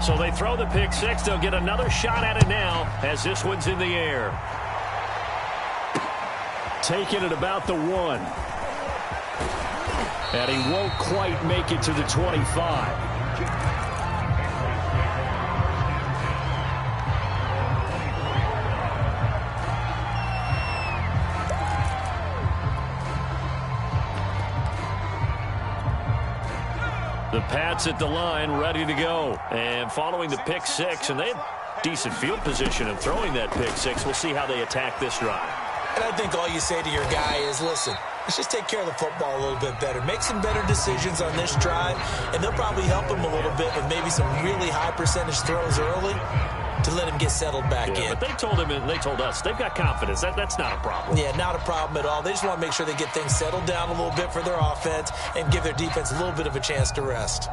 So they throw the pick six. They'll get another shot at it now as this one's in the air. Taking it about the 1. And he won't quite make it to the 25. The Pats at the line, ready to go. And following the pick six, and they have decent field position in throwing that pick six. We'll see how they attack this drive. And I think all you say to your guy is, listen, let's just take care of the football a little bit better. Make some better decisions on this drive, and they'll probably help him a little bit with maybe some really high percentage throws early to let him get settled back in. But they told him and they told us they've got confidence. That's not a problem. Yeah, not a problem at all. They just want to make sure they get things settled down a little bit for their offense and give their defense a little bit of a chance to rest.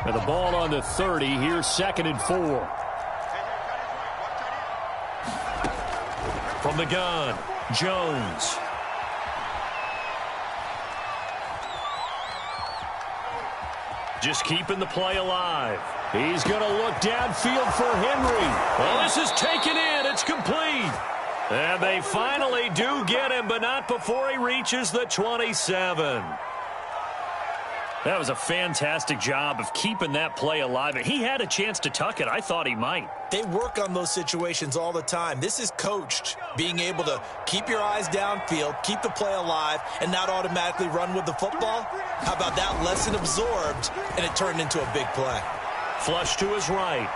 And the ball on the 30. Here's 2nd and 4. From the gun, Jones. Just keeping the play alive. He's going to look downfield for Henry. Well, this is taken in. It's complete. And they finally do get him, but not before he reaches the 27. That was a fantastic job of keeping that play alive. He had a chance to tuck it. I thought he might. They work on those situations all the time. This is coached, being able to keep your eyes downfield, keep the play alive, and not automatically run with the football. How about that lesson absorbed, and it turned into a big play. Flush to his right.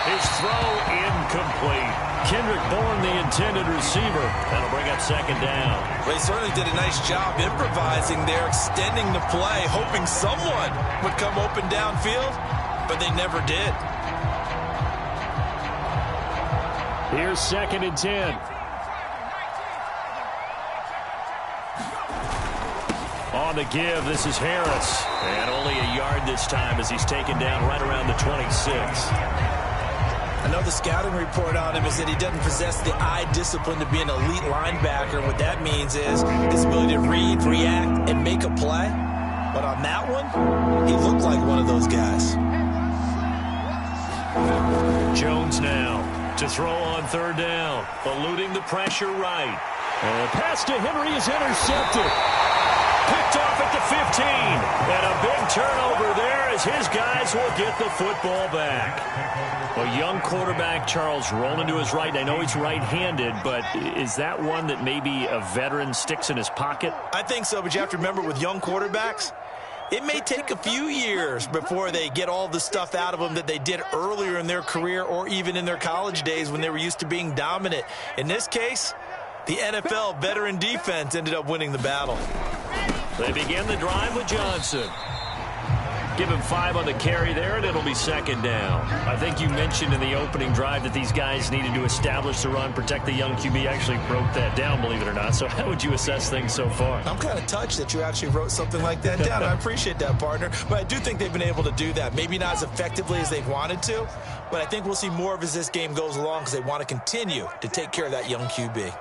His throw incomplete. Kendrick Bourne, the intended receiver. That'll bring up 2nd down. Well, he certainly did a nice job improvising there, extending the play, hoping someone would come open downfield, but they never did. Here's 2nd and 10. On the give, this is Harris. And only a yard this time as he's taken down right around the 26. I know the scouting report on him is that he doesn't possess the eye discipline to be an elite linebacker. What that means is his ability to read, react, and make a play. But on that one, he looked like one of those guys. Jones now to throw on 3rd down. Eluding the pressure right. And pass to Henry is intercepted. Picked off at the 15. And a big turnover there as his guys will get the football back. A young quarterback, Charles, rolling to his right. I know he's right-handed, but is that one that maybe a veteran sticks in his pocket? I think so, but you have to remember with young quarterbacks, it may take a few years before they get all the stuff out of them that they did earlier in their career or even in their college days when they were used to being dominant. In this case, the NFL veteran defense ended up winning the battle. They begin the drive with Johnson. Give him 5 on the carry there, and it'll be 2nd down. I think you mentioned in the opening drive that these guys needed to establish the run, protect the young QB. Actually broke that down, believe it or not. So how would you assess things so far? I'm kind of touched that you actually wrote something like that down. I appreciate that, partner. But I do think they've been able to do that. Maybe not as effectively as they've wanted to, but I think we'll see more of as this game goes along because they want to continue to take care of that young QB.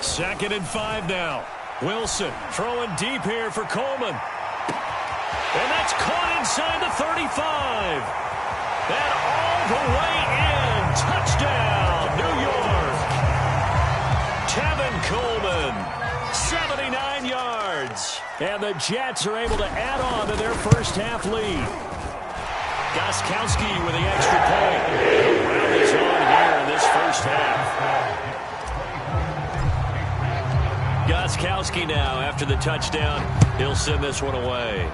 Second and 5 now. Wilson throwing deep here for Coleman. And that's caught inside the 35. And all the way in. Touchdown, New York. Tevin Coleman, 79 yards. And the Jets are able to add on to their first half lead. Gostkowski with the extra point. The round is on here in this first half. Gostkowski now, after the touchdown, he'll send this one away.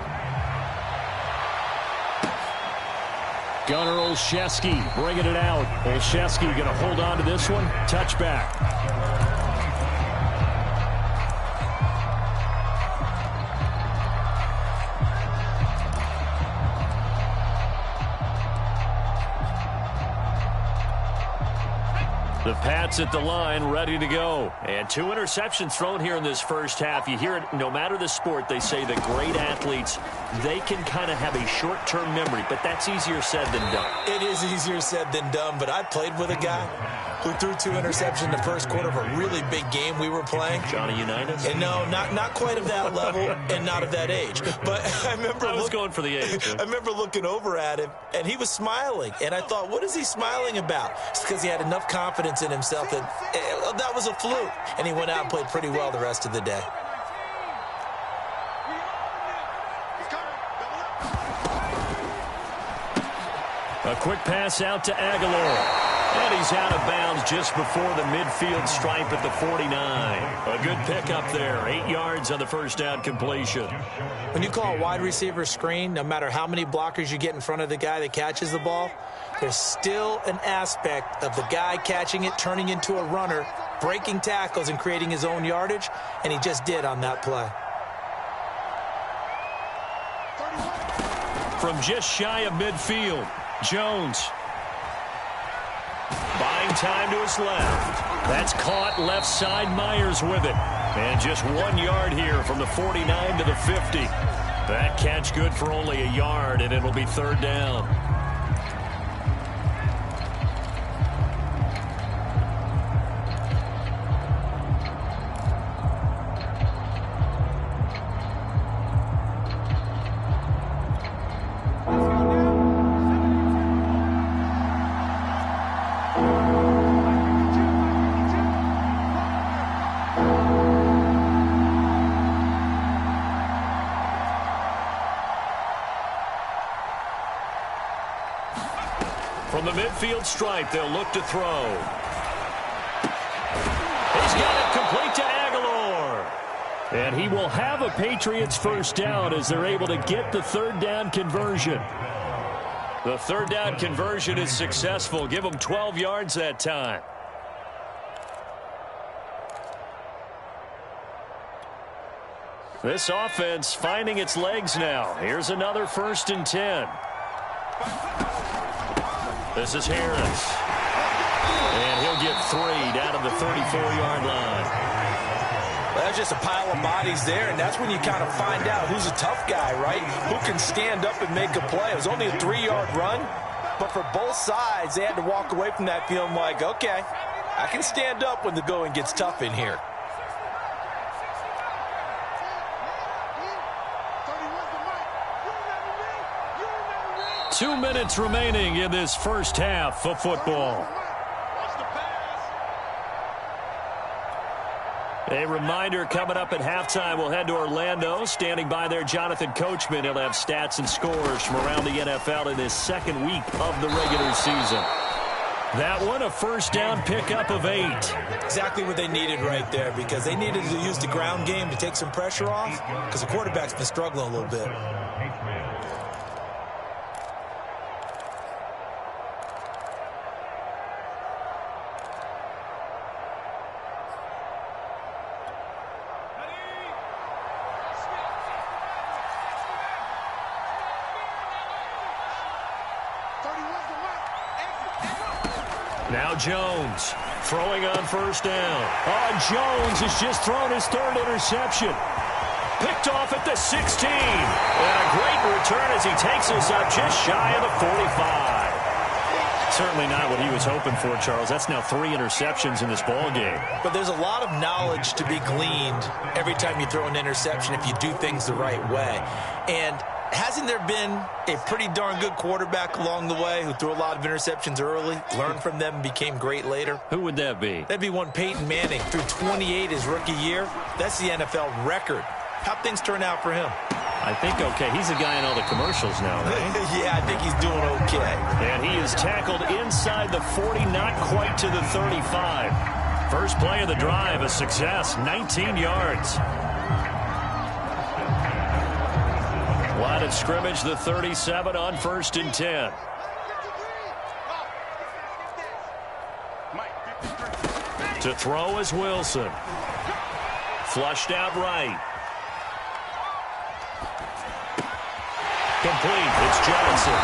Gunnar Olszewski bringing it out. Olszewski going to hold on to this one. Touchback. The Pats at the line, ready to go. And 2 interceptions thrown here in this first half. You hear it, no matter the sport, they say that great athletes, they can kind of have a short-term memory, but that's easier said than done. It is easier said than done, but I played with a guy who threw 2 interceptions in the first quarter of a really big game we were playing. Johnny Unitas? And no, not quite of that level and not of that age. But I was going for the age. I remember looking over at him, and he was smiling. And I thought, what is he smiling about? It's because he had enough confidence in himself that was a fluke. And he went out and played pretty well the rest of the day. A quick pass out to Aguilar. And he's out of bounds just before the midfield stripe at the 49. A good pickup there. 8 yards on the first down completion. When you call a wide receiver screen, no matter how many blockers you get in front of the guy that catches the ball, there's still an aspect of the guy catching it, turning into a runner, breaking tackles and creating his own yardage, and he just did on that play. From just shy of midfield, Jones. Buying time to his left. That's caught left side. Myers with it. And just 1 yard here from the 49 to the 50. That catch good for only a yard, and it'll be third down. From the midfield stripe, they'll look to throw. He's got it complete to Aguilar. And he will have a Patriots first down as they're able to get the third down conversion. The third down conversion is successful. Give them 12 yards that time. This offense finding its legs now. Here's another 1st and 10. This is Harris. And he'll get 3 down to the 34-yard line. Well, that's just a pile of bodies there, and that's when you kind of find out who's a tough guy, right? Who can stand up and make a play. It was only a 3-yard run, but for both sides, they had to walk away from that feeling like, okay, I can stand up when the going gets tough in here. Two minutes remaining in this first half of football. A reminder coming up at halftime, we'll head to Orlando. Standing by there, Jonathan Coachman. He'll have stats and scores from around the NFL in his second week of the regular season. That one, a first down pickup of 8. Exactly what they needed right there, because they needed to use the ground game to take some pressure off, because the quarterback's been struggling a little bit. Now Jones throwing on first down. Oh, Jones has just thrown his 3rd interception. Picked off at the 16. And a great return as he takes us up just shy of the 45. Certainly not what he was hoping for, Charles. That's now 3 interceptions in this ball game. But there's a lot of knowledge to be gleaned every time you throw an interception if you do things the right way. And hasn't there been a pretty darn good quarterback along the way who threw a lot of interceptions early, learned from them, and became great later? Who would that be? That'd be one Peyton Manning. Threw 28 his rookie year. That's the NFL record. How'd things turn out for him? I think okay. He's a guy in all the commercials now, right? Yeah, I think he's doing okay. And he is tackled inside the 40, not quite to the 35. First play of the drive, a success, 19 yards. Line of scrimmage, the 37 on 1st and 10. To throw is Wilson. Flushed out right. Complete. It's Johnson.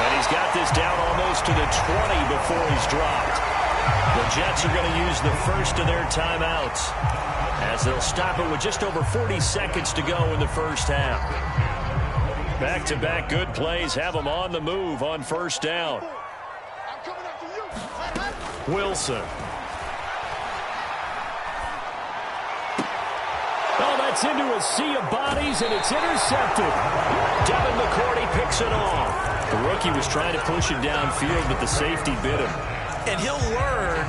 And he's got this down almost to the 20 before he's dropped. The Jets are going to use the first of their timeouts as they'll stop it with just over 40 seconds to go in the first half. Back-to-back good plays have them on the move on first down. Wilson. Oh, that's into a sea of bodies, and it's intercepted. Devin McCourty picks it off. The rookie was trying to push it downfield, but the safety bit him. And he'll learn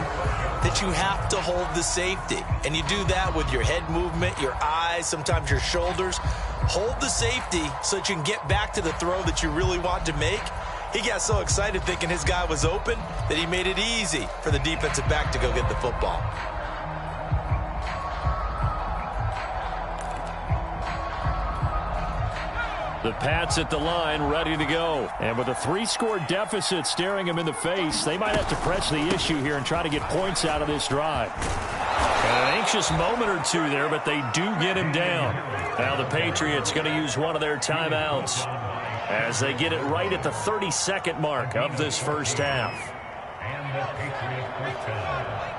that you have to hold the safety. And you do that with your head movement, your eyes, sometimes your shoulders. Hold the safety so that you can get back to the throw that you really want to make. He got so excited thinking his guy was open that he made it easy for the defensive back to go get the football. The Pats at the line, ready to go. And with a 3-score deficit staring them in the face, they might have to press the issue here and try to get points out of this drive. An anxious moment or two there, but they do get him down. Now the Patriots going to use one of their timeouts as they get it right at the 32nd mark of this first half. And the Patriots first down.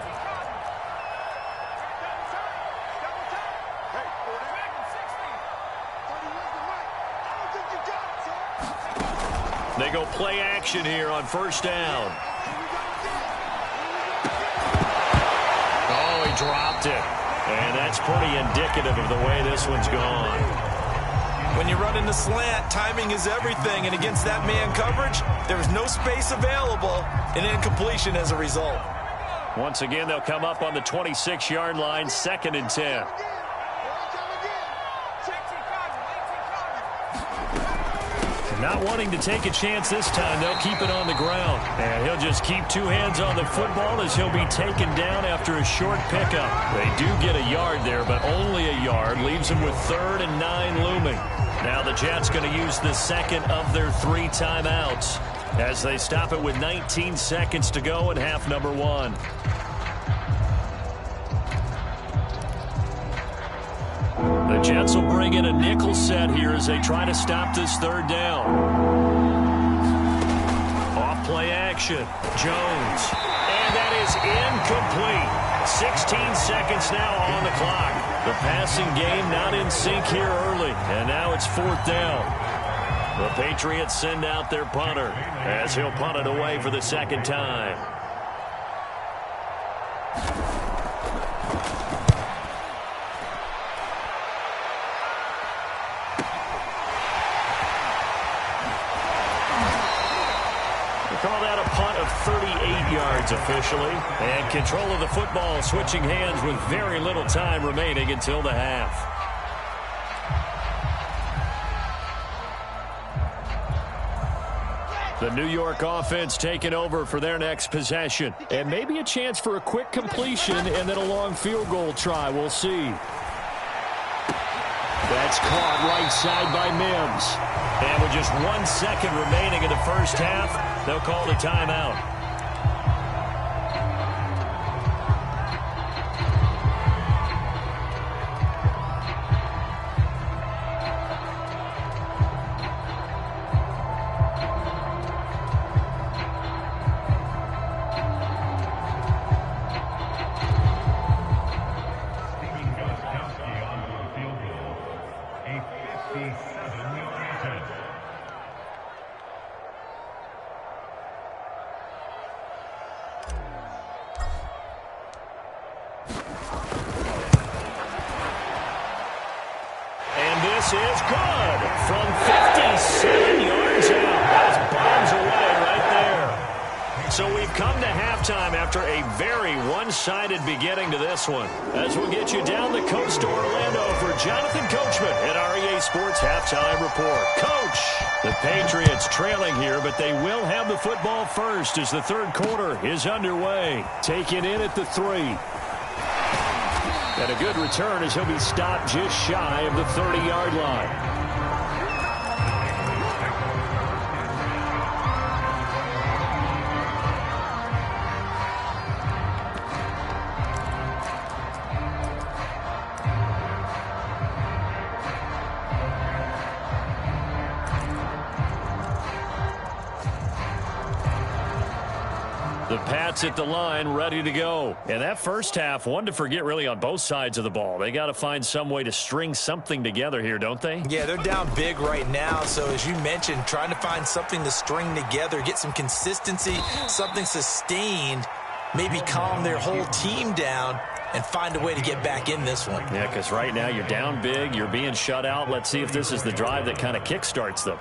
They go play action here on first down. Oh, he dropped it. And that's pretty indicative of the way this one's gone. When you run in the slant, timing is everything. And against that man coverage, there was no space available. An incompletion as a result. Once again, they'll come up on the 26-yard line, 2nd and 10. Not wanting to take a chance this time, they'll keep it on the ground. And he'll just keep 2 hands on the football as he'll be taken down after a short pickup. They do get a yard there, but only a yard. Leaves them with 3rd and 9 looming. Now the Jets going to use the second of their 3 timeouts as they stop it with 19 seconds to go in half number 1. The Jets will bring in a nickel set here as they try to stop this 3rd down. Off play action. Jones. And that is incomplete. 16 seconds now on the clock. The passing game not in sync here early. And now it's 4th down. The Patriots send out their punter as he'll punt it away for the 2nd time. Call that a punt of 38 yards officially. And control of the football switching hands with very little time remaining until the half. The New York offense taking over for their next possession. And maybe a chance for a quick completion and then a long field goal try. We'll see. That's caught right side by Mims. And with just 1 second remaining in the first half, they'll call the timeout. This is good from 57 yards out. That's bombs away right there. So we've come to halftime after a very one-sided beginning to this one. As we'll get you down the coast to Orlando for Jonathan Coachman at REA Sports Halftime Report. Coach, the Patriots trailing here, but they will have the football first as the 3rd quarter is underway. Taken in at the 3. And a good return as he'll be stopped just shy of the 30-yard line. The Pats at the line, ready to go. And that first half, one to forget really on both sides of the ball. They got to find some way to string something together here, don't they? Yeah, they're down big right now. So as you mentioned, trying to find something to string together, get some consistency, something sustained, maybe calm their whole team down and find a way to get back in this one. Yeah, because right now you're down big, you're being shut out. Let's see if this is the drive that kind of kickstarts them.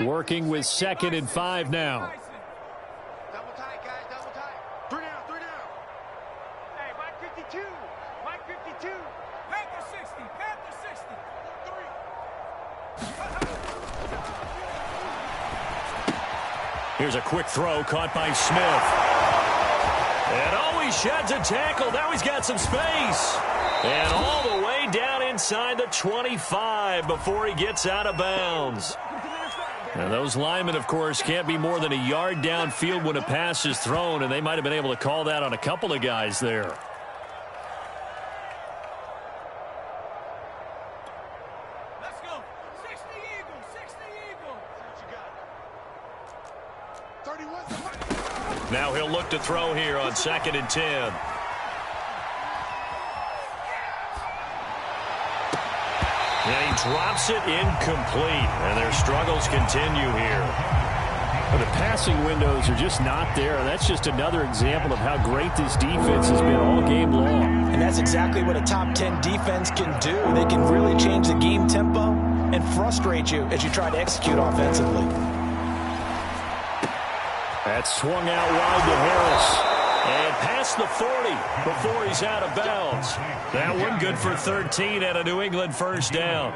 Working with 2nd and 5 now. Double tight, guys, double tight. 3 down, 3 down. Hey, Mike 52. Mike 52. Panther 60, Panther 60. 3. Here's a quick throw caught by Smith. And he sheds a tackle. Now he's got some space. And all the way down inside the 25 before he gets out of bounds. Now those linemen, of course, can't be more than a yard downfield when a pass is thrown, and they might have been able to call that on a couple of guys there. Let's go. 60 Eagles, 60 Eagles. What you got? 31. Now he'll look to throw here on 2nd and 10. And he drops it incomplete, and their struggles continue here. Well, the passing windows are just not there, and that's just another example of how great this defense has been all game long. And that's exactly what a top 10 defense can do. They can really change the game tempo and frustrate you as you try to execute offensively. That's swung out wide to Harris. And past the 40 before he's out of bounds. That one good for 13 and a New England first down.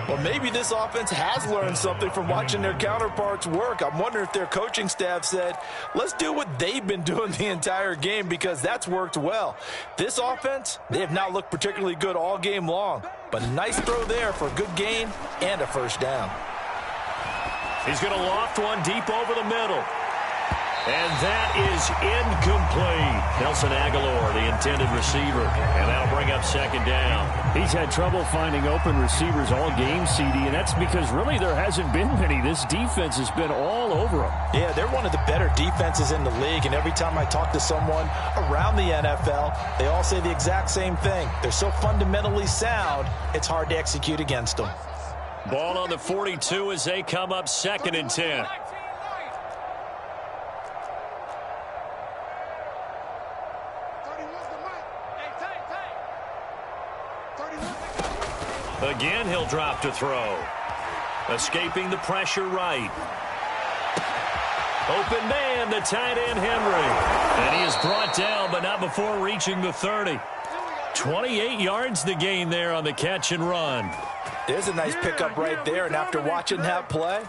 Well, maybe this offense has learned something from watching their counterparts work. I'm wondering if their coaching staff said, let's do what they've been doing the entire game, because that's worked well. This offense, they have not looked particularly good all game long. But a nice throw there for a good gain and a first down. He's going to loft one deep over the middle. And that is incomplete. Nelson Aguilar, the intended receiver. And that'll bring up 2nd down. He's had trouble finding open receivers all game, CD, and that's because really there hasn't been many. This defense has been all over them. Yeah, they're one of the better defenses in the league, and every time I talk to someone around the NFL, they all say the exact same thing. They're so fundamentally sound, it's hard to execute against them. Ball on the 42 as they come up 2nd and 10. Again, he'll drop to throw. Escaping the pressure right. Open man, the tight end, Henry. And he is brought down, but not before reaching the 30. 28 yards the gain there on the catch and run. There's a nice pickup right there, and after watching that play,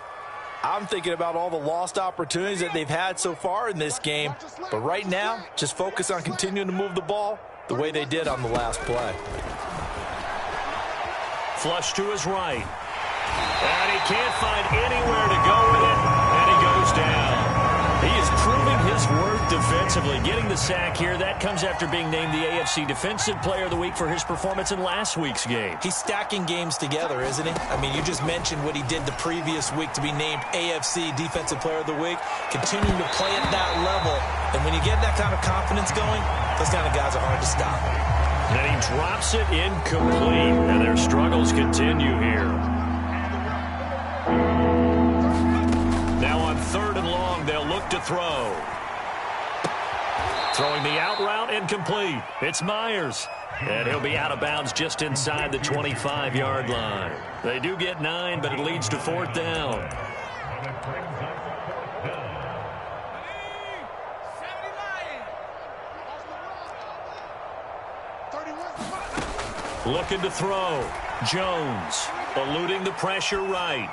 I'm thinking about all the lost opportunities that they've had so far in this game. But right now, just focus on continuing to move the ball the way they did on the last play. Flush to his right. And he can't find anywhere to go with it. And he goes down. He is proving his worth defensively. Getting the sack here, that comes after being named the AFC Defensive Player of the Week for his performance in last week's game. He's stacking games together, isn't he? I mean, you just mentioned what he did the previous week to be named AFC Defensive Player of the Week. Continuing to play at that level. And when you get that kind of confidence going, those kind of guys are hard to stop. And he drops it incomplete, and their struggles continue here. Now on 3rd and long, they'll look to throw. Throwing the out route incomplete. It's Myers. And he'll be out of bounds just inside the 25-yard line. They do get 9, but it leads to 4th down. Looking to throw. Jones eluding the pressure right.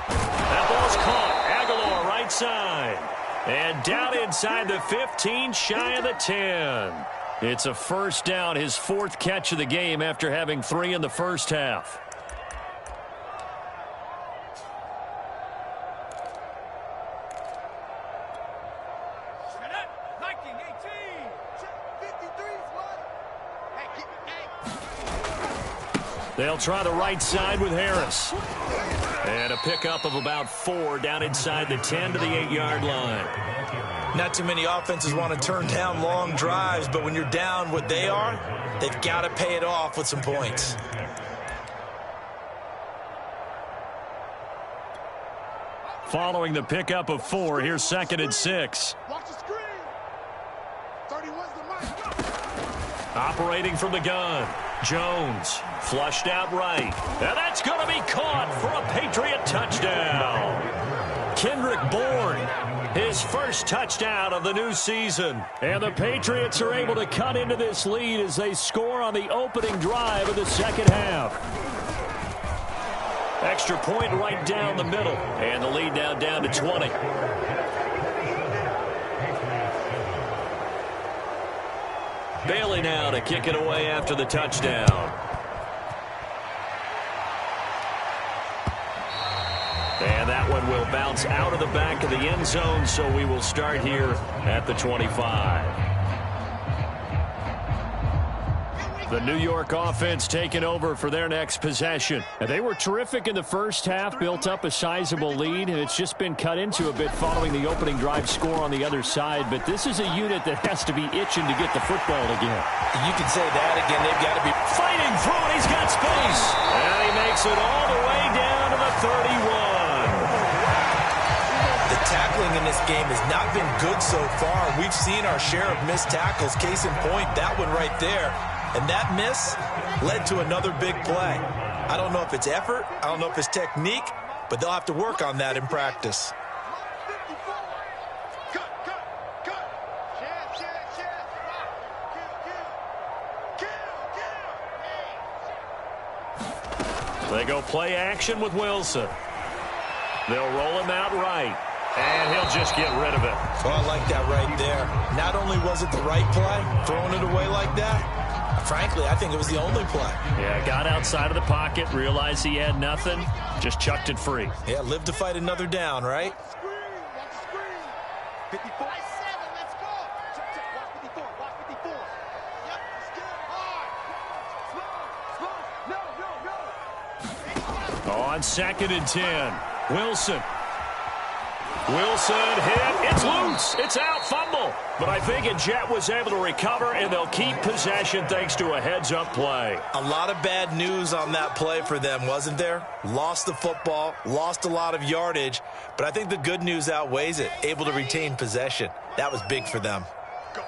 That ball's caught. Aguilar right side. And down inside the 15, shy of the 10. It's a first down, his 4th catch of the game after having 3 in the first half. They'll try the right side with Harris. And a pickup of about 4 down inside the 10 to the 8-yard line. Not too many offenses want to turn down long drives, but when you're down what they are, they've got to pay it off with some points. Following the pickup of 4, here's 2nd and 6. Watch the screen. 31's the mic. Operating from the gun. Jones flushed out right. And that's going to be caught for a Patriot touchdown. Kendrick Bourne, his first touchdown of the new season. And the Patriots are able to cut into this lead as they score on the opening drive of the second half. Extra point right down the middle. And the lead now down to 20. Bailey now to kick it away after the touchdown. And that one will bounce out of the back of the end zone, so we will start here at the 25. The New York offense taking over for their next possession. And they were terrific in the first half, built up a sizable lead, and it's just been cut into a bit following the opening drive score on the other side. But this is a unit that has to be itching to get the football again. You can say that again. They've got to be Fighting through it. He's got space. And he makes it all the way down to the 31. The tackling in this game has not been good so far. We've seen our share of missed tackles. Case in point, that one right there. And that miss led to another big play. I don't know if it's effort. I don't know if it's technique. But they'll have to work on that in practice. They go play action with Wilson. They'll roll him out right. And he'll just get rid of it. Oh, I like that right there. Not only was it the right play, throwing it away like that, frankly, I think it was the only play. Yeah, got outside of the pocket, realized he had nothing, just chucked it free. Yeah, live to fight another down, right? Watch the screen. 54. 7, let's go. Check, watch 54. Watch 54. Yep, let's get it hard. Slow. No. On 2nd and 10, Wilson. Wilson hit. It's loose. It's out. Fumble. But I think Jet was able to recover, and they'll keep possession thanks to a heads-up play. A lot of bad news on that play for them, wasn't there? Lost the football, lost a lot of yardage, but I think the good news outweighs it. Able to retain possession. That was big for them. Go.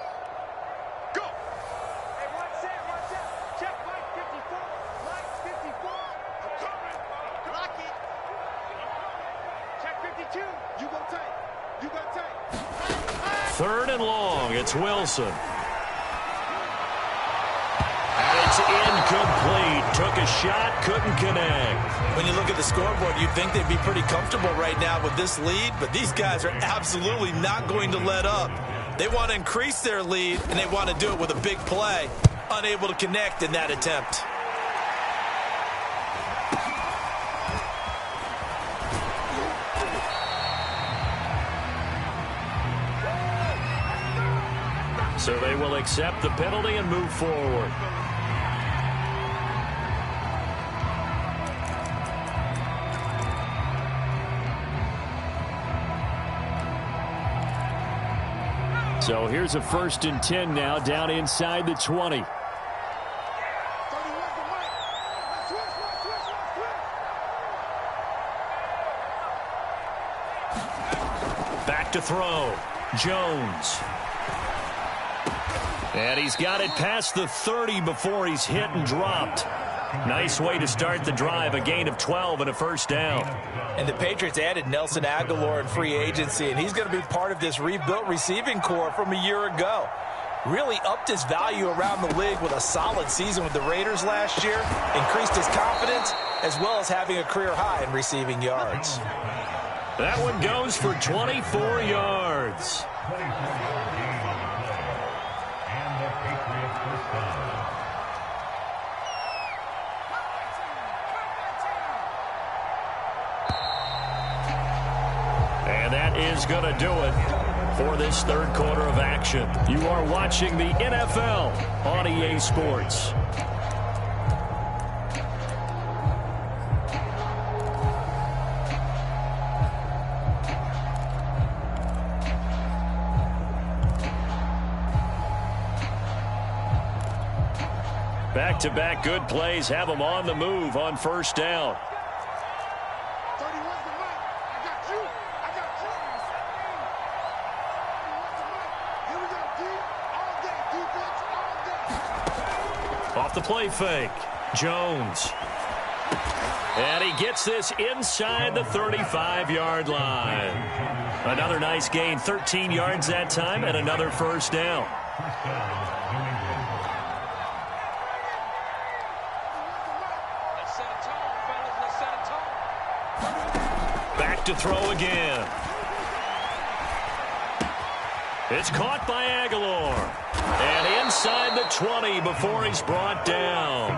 Hey, watch out. Check Mike 54. Mike 54. I'm coming. Lock it. Check 52. You go tight. 3rd and long. It's Wilson. And it's incomplete. Took a shot, couldn't connect. When you look at the scoreboard, you'd think they'd be pretty comfortable right now with this lead, but these guys are absolutely not going to let up. They want to increase their lead, and they want to do it with a big play. Unable to connect in that attempt. So they will accept the penalty and move forward. So here's a 1st and 10 now down inside the 20. Back to throw. Jones. And he's got it past the 30 before he's hit and dropped. Nice way to start the drive, a gain of 12 and a 1st down. And the Patriots added Nelson Aguilar in free agency, and he's going to be part of this rebuilt receiving corps from a year ago. Really upped his value around the league with a solid season with the Raiders last year, increased his confidence, as well as having a career high in receiving yards. That one goes for 24 yards. And that is going to do it for this 3rd quarter of action. You are watching the NFL on EA Sports. Back-to-back good plays have them on the move on first down. 31's the mic. I got you. I got you. 31's the mic. Here we go, D. All day, defense, all day. Off the play fake. Jones. And he gets this inside the 35-yard line. Another nice gain, 13 yards that time, and another first down. Back to throw again. It's caught by Aguilar. And inside the 20 before he's brought down.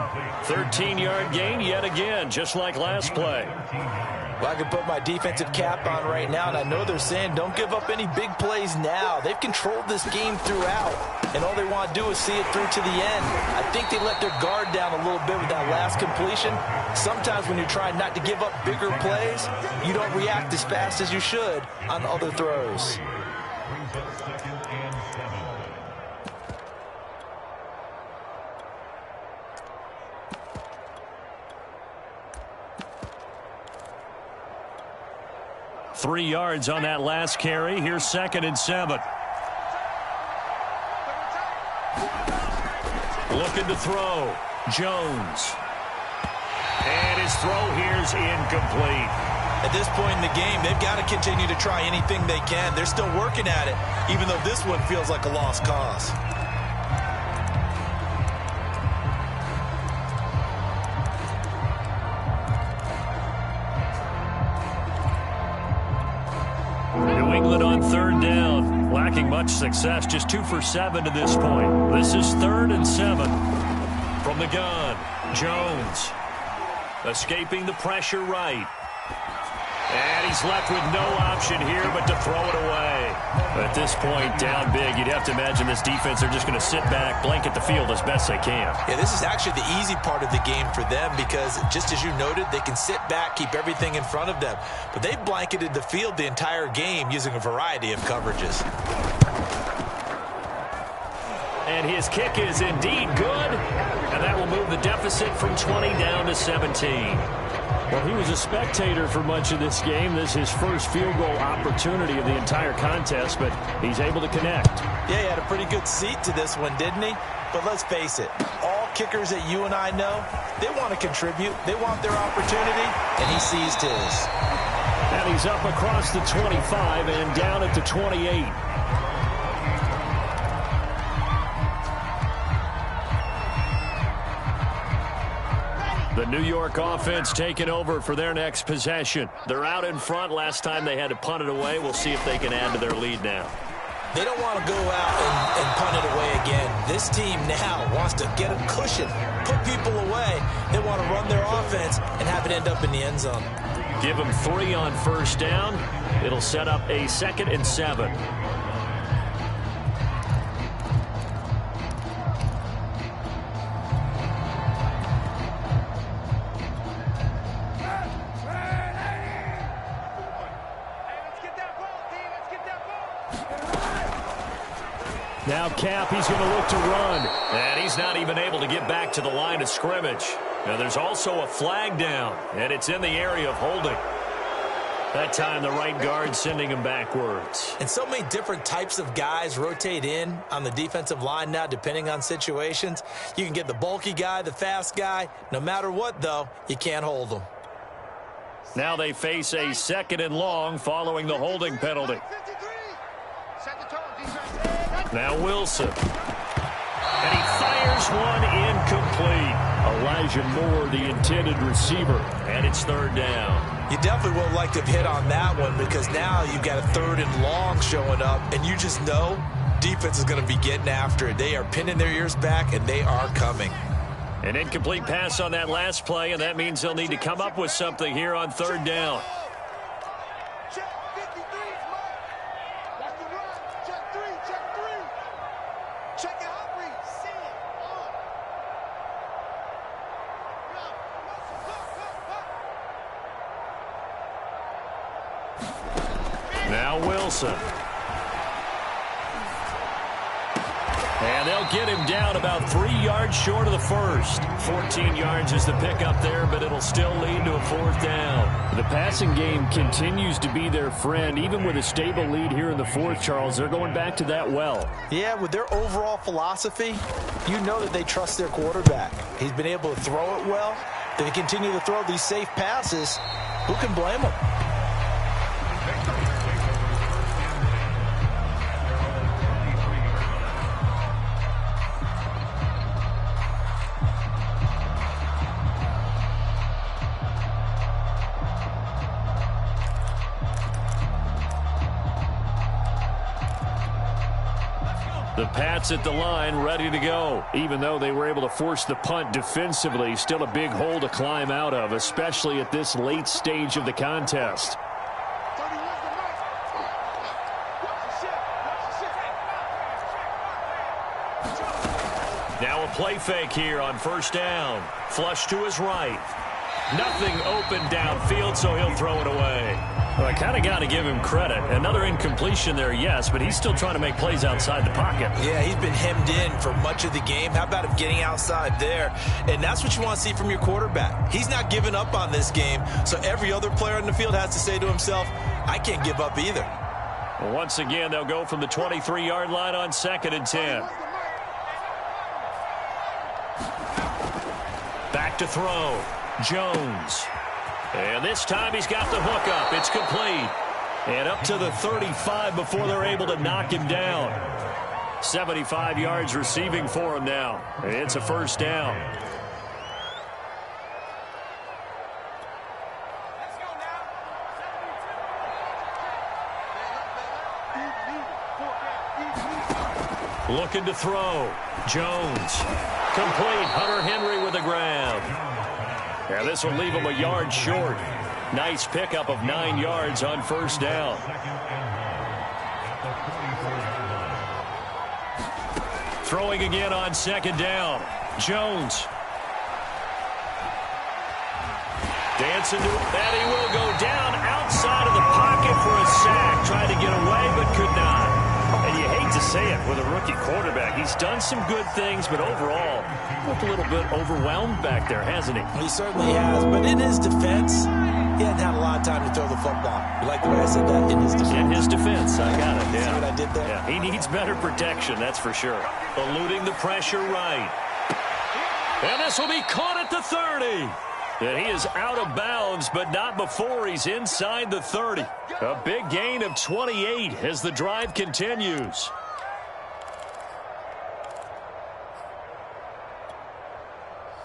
13-yard gain yet again, just like last play. Well, I can put my defensive cap on right now, and I know they're saying don't give up any big plays now. They've controlled this game throughout, and all they want to do is see it through to the end. I think they let their guard down a little bit with that last completion. Sometimes when you're trying not to give up bigger plays, you don't react as fast as you should on other throws. 3 yards on that last carry. Here's 2nd and 7. Looking to throw. Jones. And his throw here's incomplete. At this point in the game, they've got to continue to try anything they can. They're still working at it, even though this one feels like a lost cause. New England on 3rd down. Lacking much success, just 2 for 7 to this point. This is 3rd and 7. From the gun, Jones. Escaping the pressure right. And he's left with no option here but to throw it away. At this point, down big, you'd have to imagine this defense, they're just going to sit back, blanket the field as best they can. Yeah, this is actually the easy part of the game for them because, just as you noted, they can sit back, keep everything in front of them. But they've blanketed the field the entire game using a variety of coverages. And his kick is indeed good. And that will move the deficit from 20 down to 17. Well, he was a spectator for much of this game. This is his first field goal opportunity of the entire contest, but he's able to connect. Yeah, he had a pretty good seat to this one, didn't he? But let's face it, all kickers that you and I know, they want to contribute. They want their opportunity, and he seized his. And he's up across the 25 and down at the 28. The New York offense taking over for their next possession. They're out in front. Last time they had to punt it away. We'll see if they can add to their lead now. They don't want to go out and punt it away again. This team now wants to get a cushion, put people away. They want to run their offense and have it end up in the end zone. Give them 3 on first down. It'll set up a 2nd and 7. Now Cap, he's going to look to run. And he's not even able to get back to the line of scrimmage. Now there's also a flag down, and it's in the area of holding. That time the right guard sending him backwards. And so many different types of guys rotate in on the defensive line now depending on situations. You can get the bulky guy, the fast guy. No matter what, though, you can't hold them. Now they face a 2nd and long following the holding penalty. Now Wilson. And he fires one incomplete. Elijah Moore, the intended receiver. And it's 3rd down. You definitely would like to have hit on that one because now you've got a 3rd and long showing up. And you just know defense is going to be getting after it. They are pinning their ears back, and they are coming. An incomplete pass on that last play, and that means they'll need to come up with something here on 3rd down. Now Wilson. And they'll get him down about 3 yards short of the first. 14 yards is the pickup there, but it'll still lead to a fourth down. The passing game continues to be their friend. Even with a stable lead here in the fourth, Charles, they're going back to that well. Yeah, with their overall philosophy, you know that they trust their quarterback. He's been able to throw it well. They continue to throw these safe passes. Who can blame them? The Pats at the line, ready to go. Even though they were able to force the punt defensively, still a big hole to climb out of, especially at this late stage of the contest. Now a play fake here on first down. Flush to his right. Nothing open downfield, so he'll throw it away. Well, I kind of got to give him credit. Another incompletion there, yes, but he's still trying to make plays outside the pocket. Yeah, he's been hemmed in for much of the game. How about him getting outside there? And that's what you want to see from your quarterback. He's not giving up on this game, so every other player in the field has to say to himself, I can't give up either. Well, once again, they'll go from the 23-yard line on 2nd and 10. Back to throw. Jones. And this time he's got the hook up. It's complete. And up to the 35 before they're able to knock him down. 75 yards receiving for him now. It's a first down. Looking to throw. Jones. Complete. Hunter Henry with the grab. Yeah, this will leave him a yard short. Nice pickup of 9 yards on first down. Throwing again on second down. Jones. Dancing to it, and he will go down outside of the pocket for a sack. Tried to get away, but could not. And you hate to say it with a rookie quarterback. He's done some good things, but overall, looked a little bit overwhelmed back there, hasn't he? He certainly has, but in his defense, he hadn't had a lot of time to throw the football. You like the way I said that? In his defense. In his defense, I got it, yeah. See what I did there? Yeah, he needs better protection, that's for sure. Eluding the pressure right. And this will be caught at the 30. And he is out of bounds, but not before he's inside the 30. A big gain of 28 as the drive continues.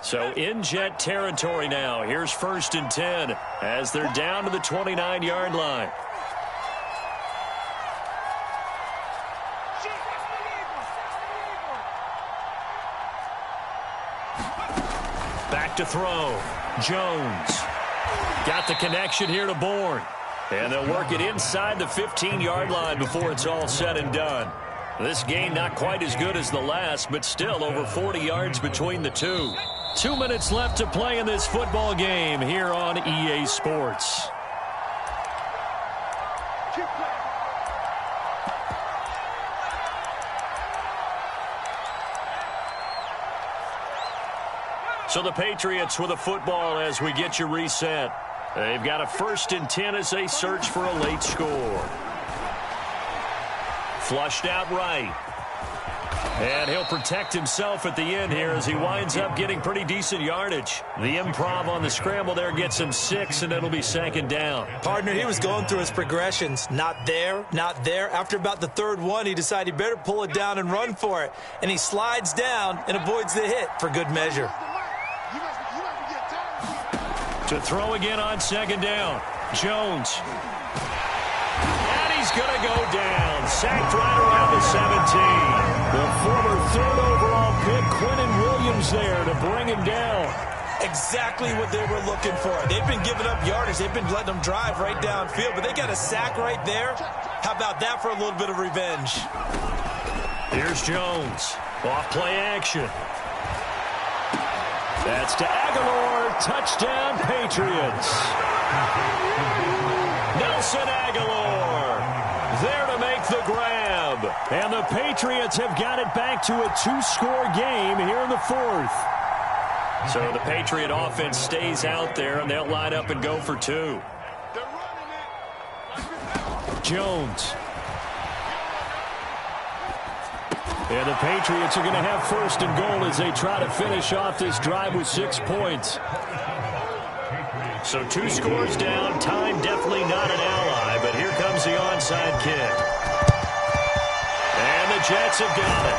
So in Jet territory now. Here's 1st and 10 as they're down to the 29-yard line. Back to throw. Jones. Got the connection here to Bourne. And they'll work it inside the 15-yard line before it's all said and done. This game not quite as good as the last, but still over 40 yards between the two. 2 minutes left to play in this football game here on EA Sports. So the Patriots with a football as we get you reset. They've got a 1st and 10 as they search for a late score. Flushed out right. And he'll protect himself at the end here as he winds up getting pretty decent yardage. The improv on the scramble there gets him 6, and it'll be 2nd down. Partner, he was going through his progressions. Not there, not there. After about the 3rd one, he decided he better pull it down and run for it. And he slides down and avoids the hit for good measure. To throw again on 2nd down. Jones. And he's going to go down. Sacked right around the 17. The former 3rd overall pick, Quinnen Williams, there to bring him down. Exactly what they were looking for. They've been giving up yardage. They've been letting them drive right downfield, but they got a sack right there. How about that for a little bit of revenge? Here's Jones. Off play action. That's to Aguilar. Touchdown, Patriots. Nelson Aguilar there to make with the grab. And the Patriots have got it back to a 2-score game here in the fourth. So the Patriot offense stays out there, and they'll line up and go for 2. Jones. And the Patriots are going to have first and goal as they try to finish off this drive with 6 points. So 2 scores down. Time definitely not an ally, but here comes the onside kick. And the Jets have got it.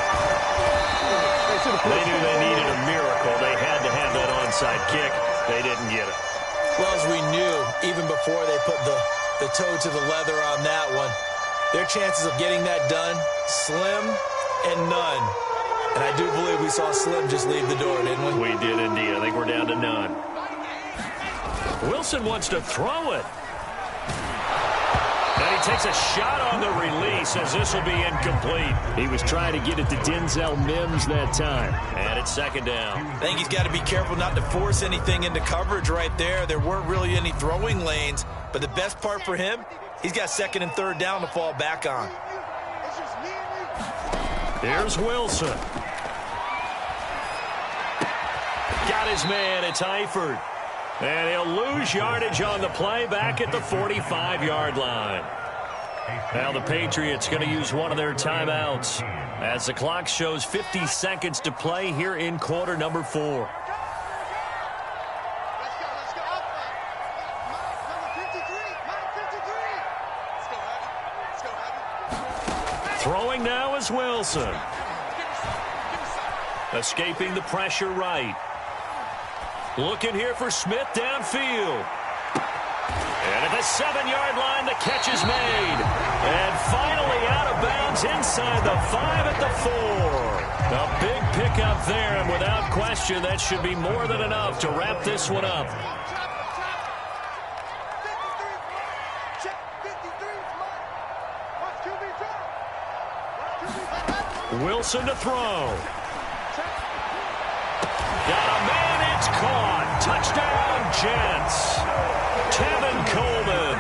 They knew they needed a miracle. They had to have that onside kick. They didn't get it. Well, as we knew, even before they put the toe to the leather on that one, their chances of getting that done, slim and none. And I do believe we saw Slim just leave the door, didn't we? We did indeed. I think we're down to none. Wilson wants to throw it. And he takes a shot on the release as this will be incomplete. He was trying to get it to Denzel Mims that time. And it's second down. I think he's got to be careful not to force anything into coverage right there. There weren't really any throwing lanes. But the best part for him, he's got second and third down to fall back on. Here's Wilson. Got his man. It's Eifert. And he'll lose yardage on the play back at the 45-yard line. Now the Patriots going to use one of their timeouts as the clock shows 50 seconds to play here in quarter number 4. Throwing now is Wilson. Escaping the pressure right. Looking here for Smith downfield. And at the 7-yard line, the catch is made. And finally out of bounds inside the 5 at the 4. A big pickup there, and without question, that should be more than enough to wrap this one up. Wilson to throw. Got a man, it's caught. Touchdown, Jets. Tevin Coleman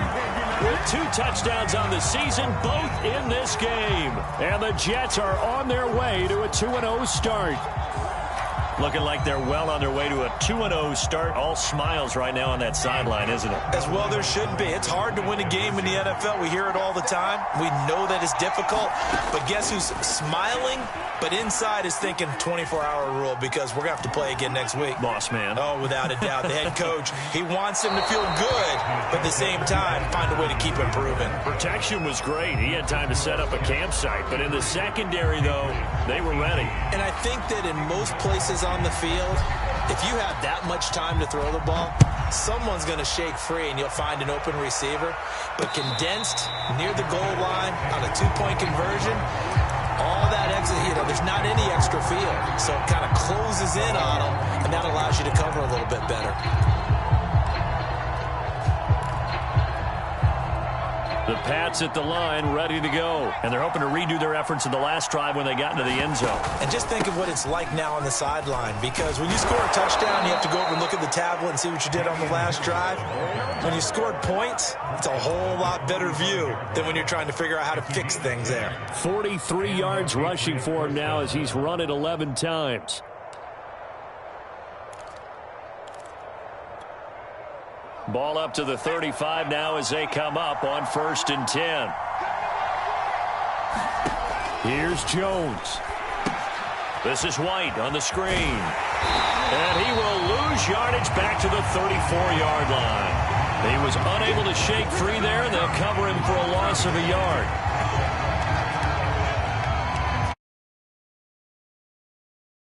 with 2 touchdowns on the season, both in this game. And the Jets are on their way to a 2-0 start. Looking like they're well on their way to a 2-0 start. All smiles right now on that sideline, isn't it? As well there should be. It's hard to win a game in the NFL. We hear it all the time. We know that it's difficult. But guess who's smiling? But inside is thinking 24-hour rule because we're going to have to play again next week. Boss man. Oh, without a doubt. The head coach, he wants him to feel good, but at the same time, find a way to keep improving. Protection was great. He had time to set up a campsite. But in the secondary, though, they were ready. And I think that in most places on the field, if you have that much time to throw the ball, someone's going to shake free and you'll find an open receiver. But condensed near the goal line on a 2-point conversion, all that exit, there's not any extra field. So it kind of closes in on them, and that allows you to cover a little bit better. The Pats at the line, ready to go. And they're hoping to redo their efforts in the last drive when they got into the end zone. And just think of what it's like now on the sideline, because when you score a touchdown, you have to go over and look at the tablet and see what you did on the last drive. When you scored points, it's a whole lot better view than when you're trying to figure out how to fix things there. 43 yards rushing for him now as he's run it 11 times. Ball up to the 35 now as they come up on 1st and 10. Here's Jones. This is White on the screen. And he will lose yardage back to the 34-yard line. He was unable to shake free there, and they'll cover him for a loss of a yard.